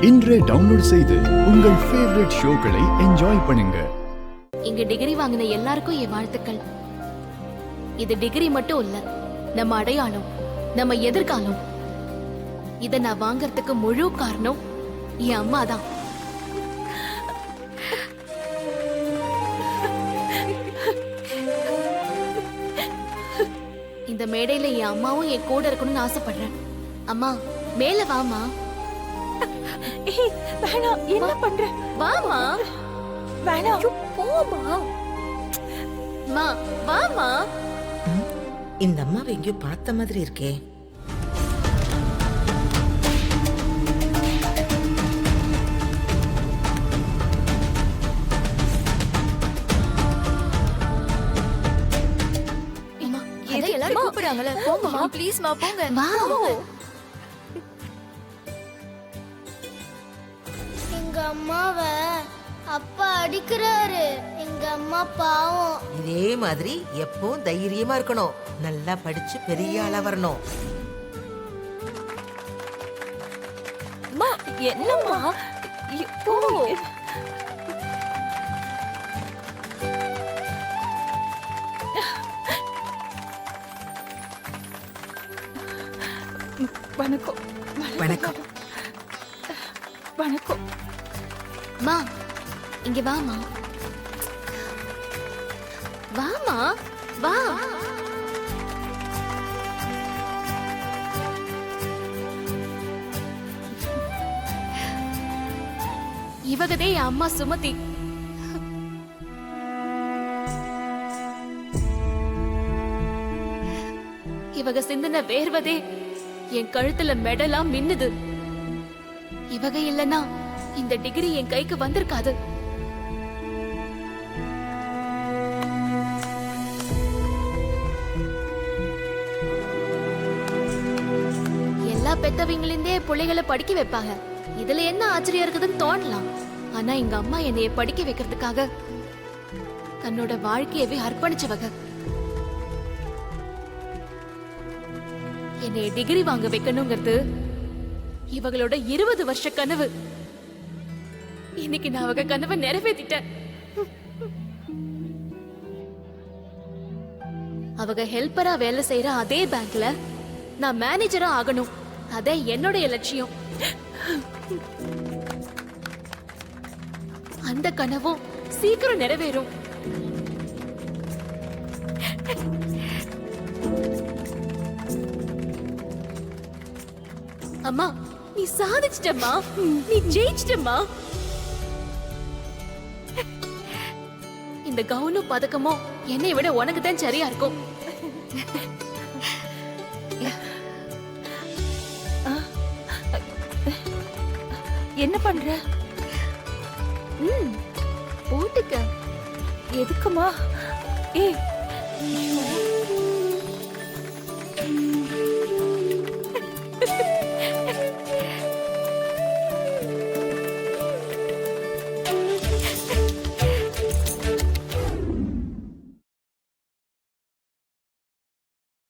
இன்றே டவுன்லோட் செய்து உங்கள் ஃபேவரட் ஷோக்களை என்ஜாய் பண்ணுங்க. இங்க டிகிரி வாங்கின எல்லாருக்கும் என் வாழ்த்துக்கள். இது டிகிரி மட்டும் இல்ல, நம்ம அடையாளம், நம்ம எதிர்காலம். இத நான் வாங்கறதுக்கு முழு காரணம் என் அம்மா தான். இந்த மேடையில என் அம்மாவும் என் கூட இருக்கணும்னு ஆசைப்படுறேன். அம்மா மேல வாமா. வேணாம், என்ன பண்ற? வாமா. வேணாம், போமா. மா வாமா. இந்த அம்மாவை எங்கேயோ பார்த்த மாதிரி இருக்கே. எல்லாரும் கூப்பிடுறாங்கல, போங்கம்மா. ப்ளீஸ் மா, போங்க. வா. எங்க அம்மாவை அப்பா அடிக்கிறாரு. எங்க அம்மா பாவம். இதே மாதிரி எப்பவும் தைரியமா இருக்கணும். நல்லா படிச்சு பெரிய ஆளா வரணும். அம்மா, என்னம்மா இப்போ? வணக்கம். வணக்கம். வணக்கம். மா இங்க வாமா. வாமா வா. இவகதே என் அம்மா சுமதி. இவக சிந்தன வேர்வதே என் கழுத்துல மெடலா மின்னுது. இவக இல்லனா இந்த டிகிரி என் கைக்கு வந்திருக்காது. எல்லா பெத்தவங்களிந்தே பிள்ளைகளை படிக்க வைப்பாங்க. இதுல என்ன ஆச்சரியம் இருக்குதுன்னு தோணலாம். ஆனா எங்க அம்மா என்னைய படிக்க வைக்கிறதுக்காக தன்னோட வாழ்க்கையவே அர்ப்பணிச்சவங்க. என்னைய டிகிரி வாங்க வைக்கணுங்கிறது இவங்களோட 20 வருஷ கனவு. இன்னைக்கு நான் அவங்க கனவை நிறைவேற்றிட்டேன். அவங்க ஹெல்ப்பரா வேலை செய்யற அதே பேங்க்ல நான் மேனேஜரா ஆகணும். அதே என்னுடைய லட்சியம். அந்த கனவும் சீக்கிரம் நிறைவேறும். அம்மா, நீ சாதிச்சிட்டம்மா. நீ ஜெயிச்சிட்டம்மா. இந்த கவுனும் பதக்கமும் என்னை விட உனக்கு தான் சரியா இருக்கும். என்ன பண்ற? போட்டுக்க. எதுக்குமா? ஏய்,